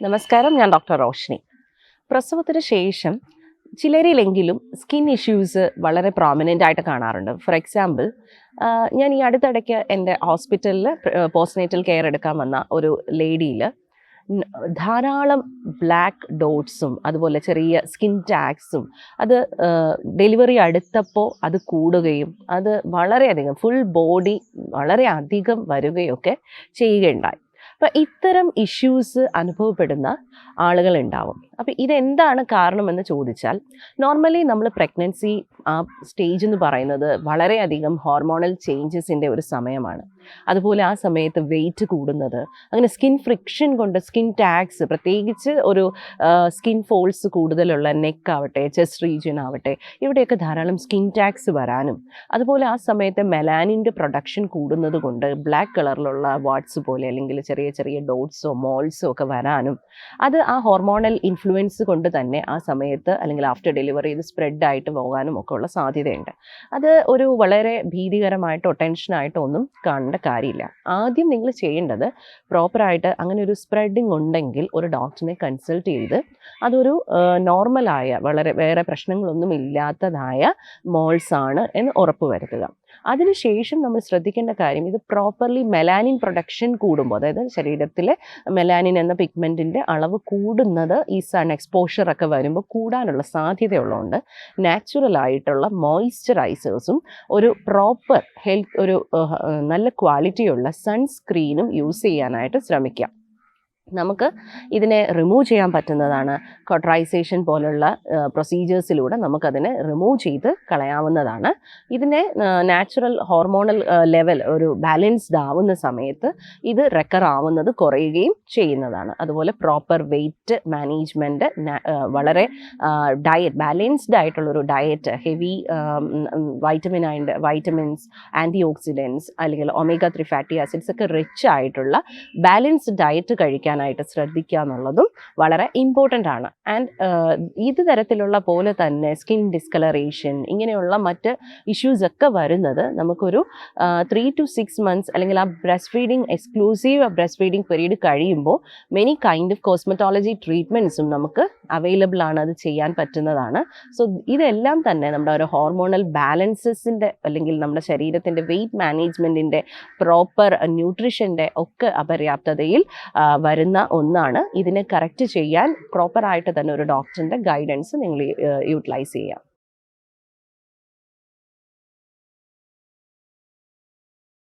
നമസ്കാരം, ഞാൻ ഡോക്ടർ റോഷ്നി. പ്രസവത്തിന് ശേഷം ചിലരിലെങ്കിലും സ്കിൻ ഇഷ്യൂസ് വളരെ പ്രോമിനൻ്റ് ആയിട്ട് കാണാറുണ്ട്. ഫോർ എക്സാമ്പിൾ, ഞാൻ ഈ അടുത്തിടയ്ക്ക് എൻ്റെ ഹോസ്പിറ്റലിൽ പോസ്റ്റ്നേറ്റൽ കെയർ എടുക്കാൻ വന്ന ഒരു ലേഡിയിൽ ധാരാളം ബ്ലാക്ക് ഡോട്ട്സും അതുപോലെ ചെറിയ സ്കിൻ ടാഗ്സും അത് ഡെലിവറി അടുത്തപ്പോൾ അത് കൂടുകയും അത് വളരെയധികം ഫുൾ ബോഡി വളരെ അധികം വരികയൊക്കെ ചെയ്യുകയുണ്ടായി. അപ്പം ഇത്തരം ഇഷ്യൂസ് അനുഭവപ്പെടുന്ന ആളുകളുണ്ടാവും. അപ്പം ഇതെന്താണ് കാരണമെന്ന് ചോദിച്ചാൽ, നോർമലി നമ്മൾ പ്രഗ്നൻസി ആ സ്റ്റേജ് എന്ന് പറയുന്നത് വളരെയധികം ഹോർമോണൽ ചേഞ്ചസിൻ്റെ ഒരു സമയമാണ്. അതുപോലെ ആ സമയത്ത് വെയിറ്റ് കൂടുന്നത്, അങ്ങനെ സ്കിൻ ഫ്രിക്ഷൻ കൊണ്ട് സ്കിൻ ടാഗ്സ്, പ്രത്യേകിച്ച് ഒരു സ്കിൻ ഫോൾസ് കൂടുതലുള്ള നെക്ക് ആവട്ടെ, ചെസ്റ്റ് റീജിയൻ ആവട്ടെ, ഇവിടെയൊക്കെ ധാരാളം സ്കിൻ ടാഗ്സ് വരാനും, അതുപോലെ ആ സമയത്ത് മെലാനിൻ്റെ പ്രൊഡക്ഷൻ കൂടുന്നത് കൊണ്ട് ബ്ലാക്ക് കളറിലുള്ള വാട്സ് പോലെ അല്ലെങ്കിൽ ചെറിയ ചെറിയ ഡോട്ട്സോ മോൾസോ ഒക്കെ വരാനും, അത് ആ ഹോർമോണൽ ഇൻഫ്ലുവൻസ് കൊണ്ട് തന്നെ ആ സമയത്ത് അല്ലെങ്കിൽ ആഫ്റ്റർ ഡെലിവറി ഇത് സ്പ്രെഡായിട്ട് പോകാനും ഒക്കെ ഉള്ള സാധ്യതയുണ്ട്. അത് ഒരു വളരെ ഭീതികരമായിട്ടോ ടെൻഷനായിട്ടോ ഒന്നും കാണേണ്ട കാര്യമില്ല. ആദ്യം നിങ്ങൾ ചെയ്യേണ്ടത് പ്രോപ്പറായിട്ട് അങ്ങനെ ഒരു സ്പ്രെഡിങ് ഉണ്ടെങ്കിൽ ഒരു ഡോക്ടറിനെ കൺസൾട്ട് ചെയ്ത് അതൊരു നോർമലായ വളരെ വേറെ പ്രശ്നങ്ങളൊന്നും ഇല്ലാത്തതായ മോൾസ് ആണ് എന്ന് ഉറപ്പ് വരുത്തുക. അതിനുശേഷം നമ്മൾ ശ്രദ്ധിക്കേണ്ട കാര്യം, ഇത് പ്രോപ്പർലി മെലാനിൻ പ്രൊഡക്ഷൻ കൂടുമ്പോൾ, അതായത് ശരീരത്തിലെ മെലാനിൻ എന്ന പിഗ്മെൻറ്റിൻ്റെ അളവ് കൂടുന്നത് ഈ സൺ എക്സ്പോഷറൊക്കെ വരുമ്പോൾ കൂടാനുള്ള സാധ്യതയുള്ളതുകൊണ്ട് നാച്ചുറലായിട്ടുള്ള മോയ്സ്ചറൈസേഴ്സും ഒരു പ്രോപ്പർ ഒരു നല്ല ക്വാളിറ്റിയുള്ള സൺസ്ക്രീനും യൂസ് ചെയ്യാനായിട്ട് ശ്രമിക്കാം. നമുക്ക് ഇതിനെ റിമൂവ് ചെയ്യാൻ പറ്റുന്നതാണ്. കോട്ടറൈസേഷൻ പോലുള്ള പ്രൊസീജിയേഴ്സിലൂടെ നമുക്കതിനെ റിമൂവ് ചെയ്ത് കളയാവുന്നതാണ്. ഇതിനെ നാച്ചുറൽ ഹോർമോണൽ ലെവൽ ഒരു ബാലൻസ്ഡ് ആവുന്ന സമയത്ത് ഇത് റെക്കർ ആവുന്നത് കുറയുകയും ചെയ്യുന്നതാണ്. അതുപോലെ പ്രോപ്പർ വെയ്റ്റ് മാനേജ്മെൻറ്റ്, വളരെ ബാലൻസ്ഡ് ആയിട്ടുള്ളൊരു diet, heavy vitamins, antioxidants അല്ലെങ്കിൽ ഒമേഗ 3 ഫാറ്റി ആസിഡ്സ് ഒക്കെ റിച്ച് ആയിട്ടുള്ള ബാലൻസ്ഡ് ഡയറ്റ് കഴിക്കാനായിട്ട് ശ്രദ്ധിക്കുക എന്നുള്ളതും വളരെ ഇമ്പോർട്ടൻ്റ് ആണ്. ആൻഡ് ഇത് തരത്തിലുള്ള പോലെ തന്നെ സ്കിൻ ഡിസ്കളറേഷൻ ഇങ്ങനെയുള്ള മറ്റ് ഇഷ്യൂസ് ഒക്കെ വരുന്നത് നമുക്കൊരു 3 to 6 months അല്ലെങ്കിൽ ആ breast feeding exclusive breast feeding period കഴിയുമ്പോൾ മെനി കൈൻഡ് ഓഫ് കോസ്മെറ്റോളജി ട്രീറ്റ്മെൻറ്റ്സും നമുക്ക് അവൈലബിൾ ആണ്, അത് ചെയ്യാൻ പറ്റുന്നതാണ്. സോ ഇതെല്ലാം തന്നെ നമ്മുടെ ഒരു ഹോർമോണൽ ബാലൻസസിൻ്റെ അല്ലെങ്കിൽ നമ്മുടെ ശരീരത്തിൻ്റെ വെയ്റ്റ് മാനേജ്മെൻറ്റിൻ്റെ പ്രോപ്പർ ന്യൂട്രീഷൻ്റെ ഒക്കെ അപര്യാപ്തതയിൽ വരുന്ന ഒന്നാണ്. ഇതിനെ കറക്റ്റ് ചെയ്യാൻ പ്രോപ്പറായിട്ട് തന്നെ ഒരു ഡോക്ടറിൻ്റെ ഗൈഡൻസ് നിങ്ങൾ യൂട്ടിലൈസ് ചെയ്യാം.